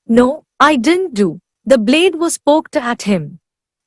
No, I didn't do. The blade was poked at him.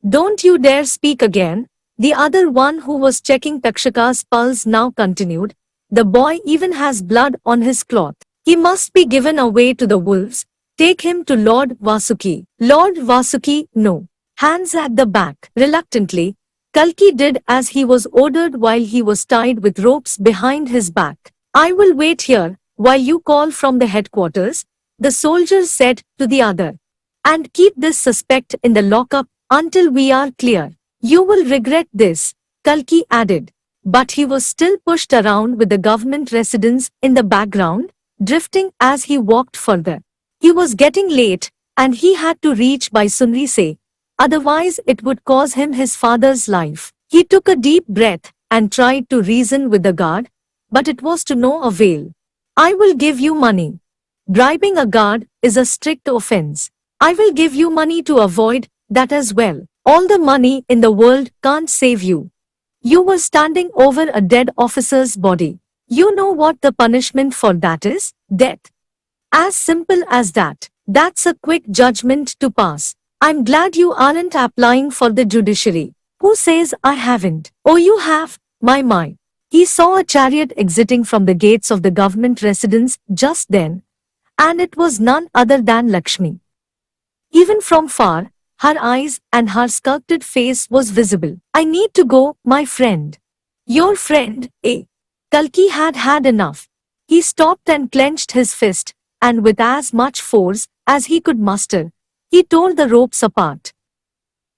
Don't you dare speak again. The other one who was checking Takshaka's pulse now continued. The boy even has blood on his cloth. He must be given away to the wolves. Take him to Lord Vasuki. Lord Vasuki, no. Hands at the back. Reluctantly, Kalki did as he was ordered while he was tied with ropes behind his back. I will wait here while you call from the headquarters, the soldier said to the other. And keep this suspect in the lockup until we are clear. You will regret this, Kalki added. But he was still pushed around with the government residents in the background, drifting as he walked further. He was getting late, and he had to reach by Sunrise, otherwise it would cause him his father's life. He took a deep breath and tried to reason with the guard, but it was to no avail. I will give you money. Bribing a guard is a strict offense. I will give you money to avoid that as well. All the money in the world can't save you. You were standing over a dead officer's body. You know what the punishment for that is? Death. As simple as that. That's a quick judgment to pass. I'm glad you aren't applying for the judiciary. Who says I haven't? Oh, you have, my. He saw a chariot exiting from the gates of the government residence just then, and it was none other than Lakshmi. Even from far, her eyes and her sculpted face was visible. I need to go, my friend. Your friend, eh? Kalki had had enough. He stopped and clenched his fist, and with as much force as he could muster, he tore the ropes apart.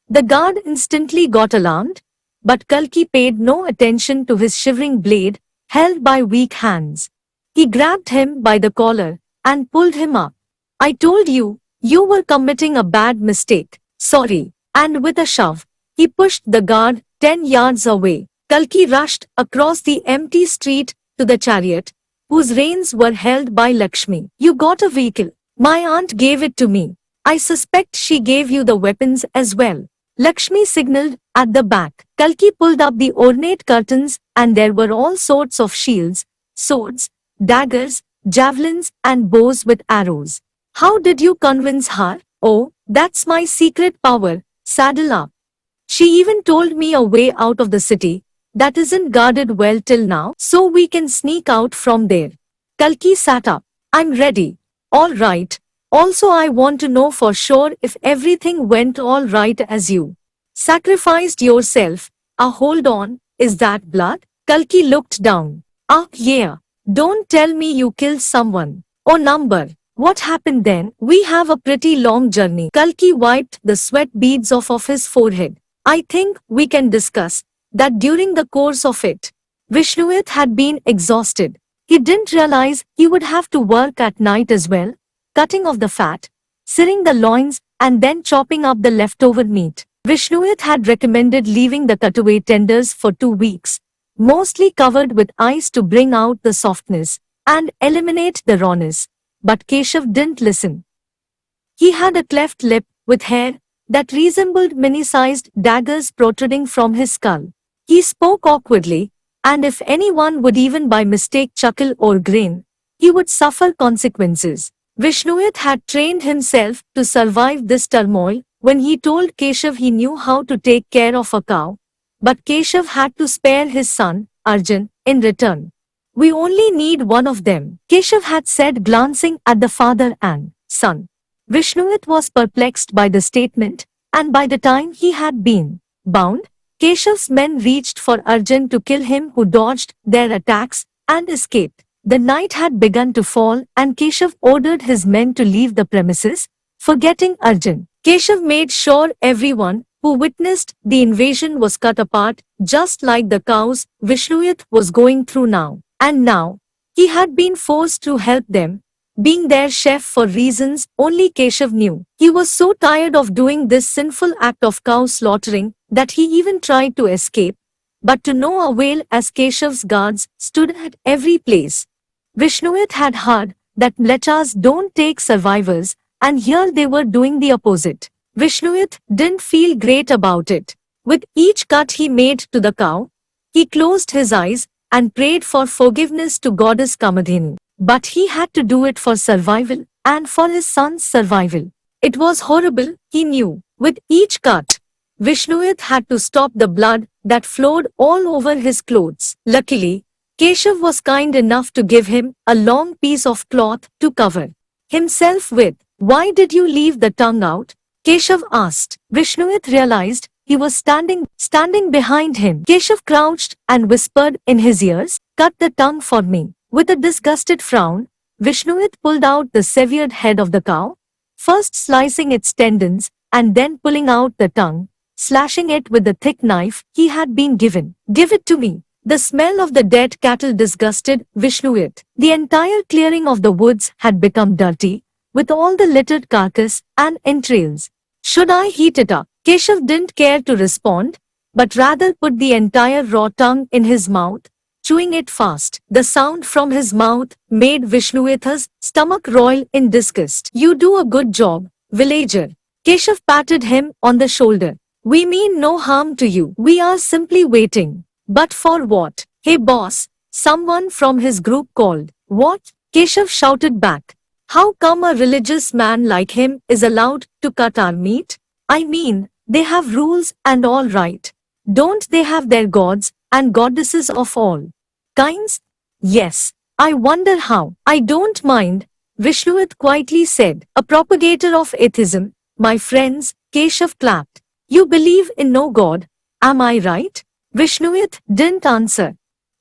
The guard instantly got alarmed, but Kalki paid no attention to his shivering blade, held by weak hands. He grabbed him by the collar and pulled him up. I told you, you were committing a bad mistake. Sorry. And with a shove, he pushed the guard 10 yards away. Kalki rushed across the empty street to the chariot, whose reins were held by Lakshmi. You got a vehicle. My aunt gave it to me. I suspect she gave you the weapons as well. Lakshmi signaled at the back. Kalki pulled up the ornate curtains and there were all sorts of shields, swords, daggers, javelins and bows with arrows. How did you convince her? Oh, that's my secret power. Saddle up. She even told me a way out of the city that isn't guarded well till now, so we can sneak out from there. Kalki sat up. I'm ready. All right. Also, I want to know for sure if everything went all right as you sacrificed yourself. Hold on. Is that blood? Kalki looked down. Ah, yeah. Don't tell me you killed someone. Oh, number. What happened then? We have a pretty long journey. Kalki wiped the sweat beads off of his forehead. I think we can discuss that during the course of it. Vishnuit had been exhausted. He didn't realize he would have to work at night as well, cutting off the fat, searing the loins, and then chopping up the leftover meat. Vishnuit had recommended leaving the cutaway tenders for 2 weeks, mostly covered with ice to bring out the softness and eliminate the rawness. But Keshav didn't listen. He had a cleft lip with hair that resembled mini-sized daggers protruding from his skull. He spoke awkwardly, and if anyone would even by mistake chuckle or grin, he would suffer consequences. Vishnuit had trained himself to survive this turmoil when he told Keshav he knew how to take care of a cow, but Keshav had to spare his son, Arjun, in return. We only need one of them, Keshav had said, glancing at the father and son. Vishnuit was perplexed by the statement, and by the time he had been bound, Keshav's men reached for Arjun to kill him, who dodged their attacks and escaped. The night had begun to fall and Keshav ordered his men to leave the premises, forgetting Arjun. Keshav made sure everyone who witnessed the invasion was cut apart, just like the cows Vishnuit was going through now. And now, he had been forced to help them, being their chef for reasons only Keshav knew. He was so tired of doing this sinful act of cow slaughtering that he even tried to escape, but to no avail as Keshav's guards stood at every place. Vishnuit had heard that mlechas don't take survivors, and here they were doing the opposite. Vishnuit didn't feel great about it. With each cut he made to the cow, he closed his eyes and prayed for forgiveness to goddess Kamadhenu. But he had to do it for survival. and for his son's survival. It was horrible, he knew. With each cut, Vishnuyat had to stop the blood that flowed all over his clothes. Luckily, Keshav was kind enough to give him a long piece of cloth to cover himself with. Why did you leave the tongue out? Keshav asked. Vishnuyat realized he was standing behind him. Keshav crouched and whispered in his ears, "Cut the tongue for me." With a disgusted frown, Vishnuyat pulled out the severed head of the cow, first slicing its tendons and then pulling out the tongue, slashing it with the thick knife he had been given. "Give it to me." The smell of the dead cattle disgusted Vishnuyat. The entire clearing of the woods had become dirty, with all the littered carcass and entrails. "Should I heat it up?" Keshav didn't care to respond, but rather put the entire raw tongue in his mouth, chewing it fast. The sound from his mouth made Vishnuyat's stomach roil in disgust. "You do a good job, villager." Keshav patted him on the shoulder. "We mean no harm to you. We are simply waiting." "But for what?" "Hey boss," someone from his group called. "What?" Keshav shouted back. "How come a religious man like him is allowed to cut our meat? I mean, they have rules and all right. Don't they have their gods and goddesses of all kinds?" "Yes. I wonder how." "I don't mind," Vishnuyat quietly said. "A propagator of atheism, my friends," Keshav clapped. "You believe in no god, am I right?" Vishnuyat didn't answer.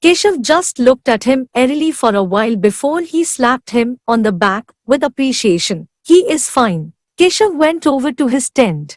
Keshav just looked at him airily for a while before he slapped him on the back with appreciation. "He is fine." Keshav went over to his tent.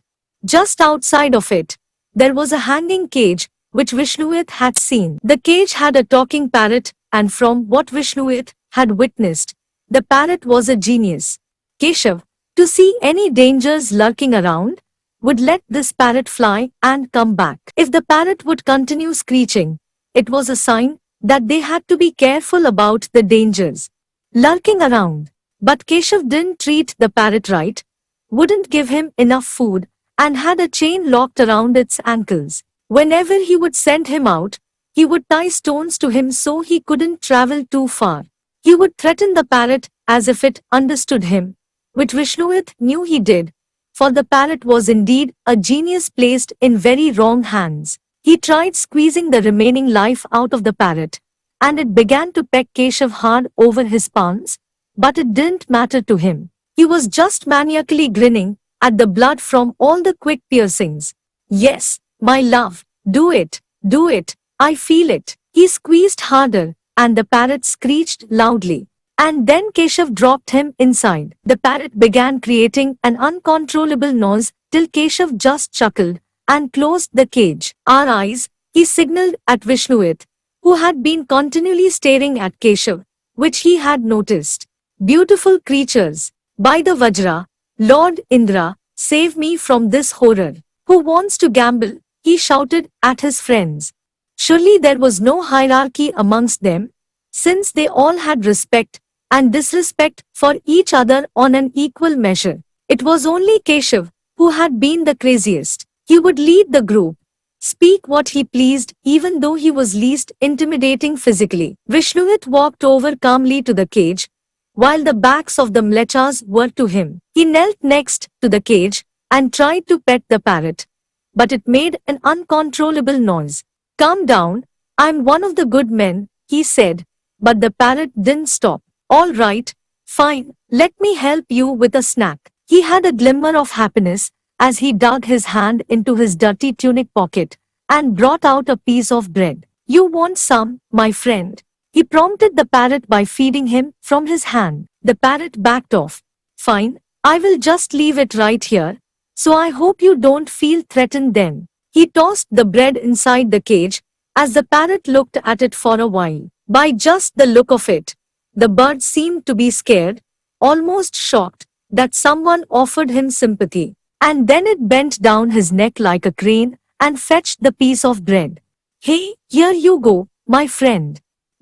Just outside of it, there was a hanging cage, which Vishnuyat had seen. The cage had a talking parrot, and from what Vishnuyat had witnessed, the parrot was a genius. Keshav, to see any dangers lurking around, would let this parrot fly and come back. If the parrot would continue screeching, it was a sign that they had to be careful about the dangers lurking around. But Keshav didn't treat the parrot right, wouldn't give him enough food, and had a chain locked around its ankles. Whenever he would send him out, he would tie stones to him so he couldn't travel too far. He would threaten the parrot as if it understood him, which Vishnuyat knew he did, for the parrot was indeed a genius placed in very wrong hands. He tried squeezing the remaining life out of the parrot, and it began to peck Keshav hard over his palms, but it didn't matter to him. He was just maniacally grinning at the blood from all the quick piercings. "Yes, my love, do it, I feel it." He squeezed harder, and the parrot screeched loudly. And then Keshav dropped him inside. The parrot began creating an uncontrollable noise till Keshav just chuckled and closed the cage. "Our eyes," he signaled at Vishnuyat, who had been continually staring at Keshav, which he had noticed. "Beautiful creatures. By the Vajra, Lord Indra, save me from this horror." "Who wants to gamble?" he shouted at his friends. Surely there was no hierarchy amongst them, since they all had respect and disrespect for each other on an equal measure. It was only Keshav who had been the craziest. He would lead the group, speak what he pleased even though he was least intimidating physically. Vishnuyat walked over calmly to the cage, while the backs of the mlechas were to him. He knelt next to the cage and tried to pet the parrot, but it made an uncontrollable noise. "Calm down, I'm one of the good men," he said, but the parrot didn't stop. "All right, fine, let me help you with a snack." He had a glimmer of happiness as he dug his hand into his dirty tunic pocket and brought out a piece of bread. "You want some, my friend?" He prompted the parrot by feeding him from his hand. The parrot backed off. "Fine, I will just leave it right here, so I hope you don't feel threatened then." He tossed the bread inside the cage as the parrot looked at it for a while. By just the look of it, the bird seemed to be scared, almost shocked, that someone offered him sympathy. And then it bent down his neck like a crane and fetched the piece of bread. "Hey, here you go, my friend."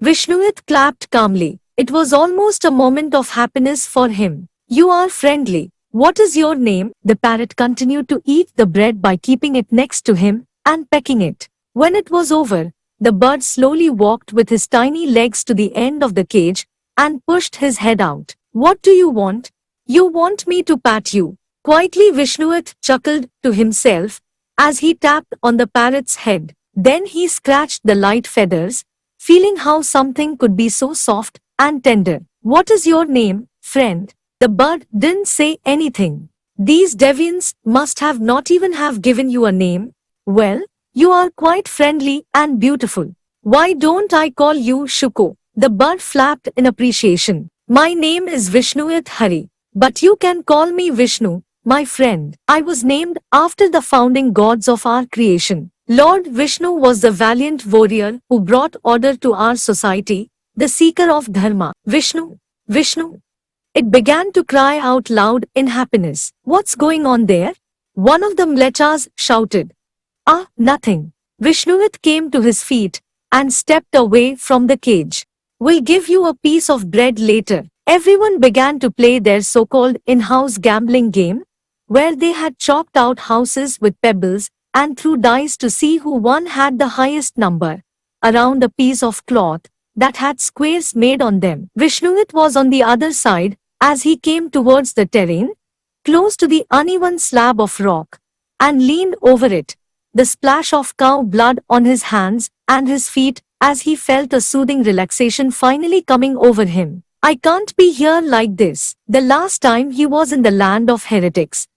Vishnuyat clapped calmly. It was almost a moment of happiness for him. "You are friendly. What is your name?" The parrot continued to eat the bread by keeping it next to him and pecking it. When it was over, the bird slowly walked with his tiny legs to the end of the cage and pushed his head out. "What do you want?" You want me to pat you? Quietly Vishnuat chuckled to himself as he tapped on the parrot's head. Then he scratched the light feathers, feeling how something could be so soft and tender. What is your name, friend? The bird didn't say anything. These deviants must have not even have given you a name. Well, you are quite friendly and beautiful. Why don't I call you Shuko? The bird flapped in appreciation. My name is Vishnuat Hari, but you can call me Vishnu, my friend. I was named after the founding gods of our creation. Lord Vishnu was the valiant warrior who brought order to our society, the seeker of dharma. Vishnu, Vishnu. It began to cry out loud in happiness. What's going on there? One of the mlechas shouted. Ah, nothing. Vishnuvat came to his feet and stepped away from the cage. We'll give you a piece of bread later. Everyone began to play their so-called in-house gambling game, where they had chalked out houses with pebbles and threw dice to see who one had the highest number, around a piece of cloth that had squares made on them. Vishnuvat was on the other side as he came towards the terrain, close to the uneven slab of rock, and leaned over it, the splash of cow blood on his hands and his feet as he felt a soothing relaxation finally coming over him. I can't be here like this. The last time he was in the land of heretics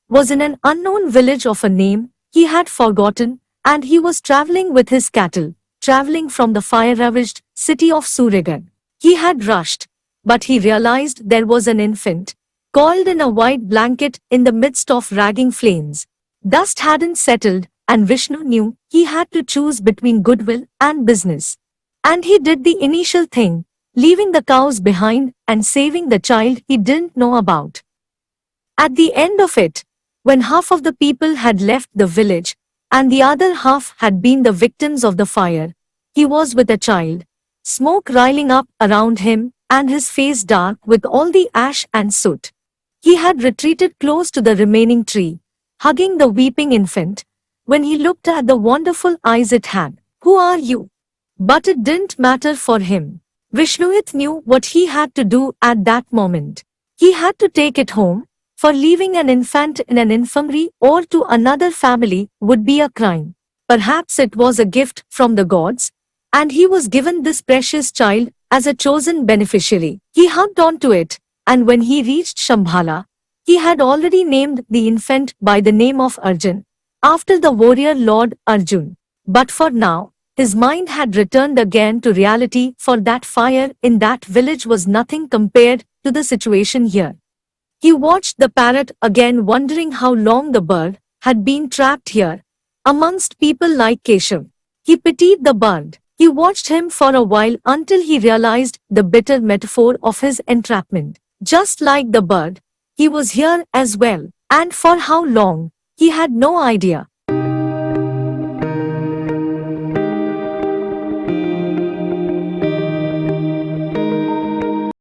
was in an unknown village of a name he had forgotten, and he was traveling with his cattle, traveling from the fire-ravaged city of Surigarh. He had rushed, but he realized there was an infant, coiled in a white blanket in the midst of ragging flames. Dust hadn't settled, and Vishnu knew he had to choose between goodwill and business. And he did the initial thing, leaving the cows behind and saving the child he didn't know about. At the end of it, when half of the people had left the village, and the other half had been the victims of the fire, he was with a child, smoke riling up around him, and his face dark with all the ash and soot. He had retreated close to the remaining tree, hugging the weeping infant, when he looked at the wonderful eyes it had. Who are you? But it didn't matter for him. Vishnuit knew what he had to do at that moment. He had to take it home, for leaving an infant in an infirmary or to another family would be a crime. Perhaps it was a gift from the gods, and he was given this precious child as a chosen beneficiary. He hugged on to it, and when he reached Shambhala, he had already named the infant by the name of Arjun, after the warrior Lord Arjun. But for now, his mind had returned again to reality, for that fire in that village was nothing compared to the situation here. He watched the parrot again, wondering how long the bird had been trapped here, amongst people like Keshav. He pitied the bird. He watched him for a while until he realized the bitter metaphor of his entrapment. Just like the bird, he was here as well, and for how long, he had no idea.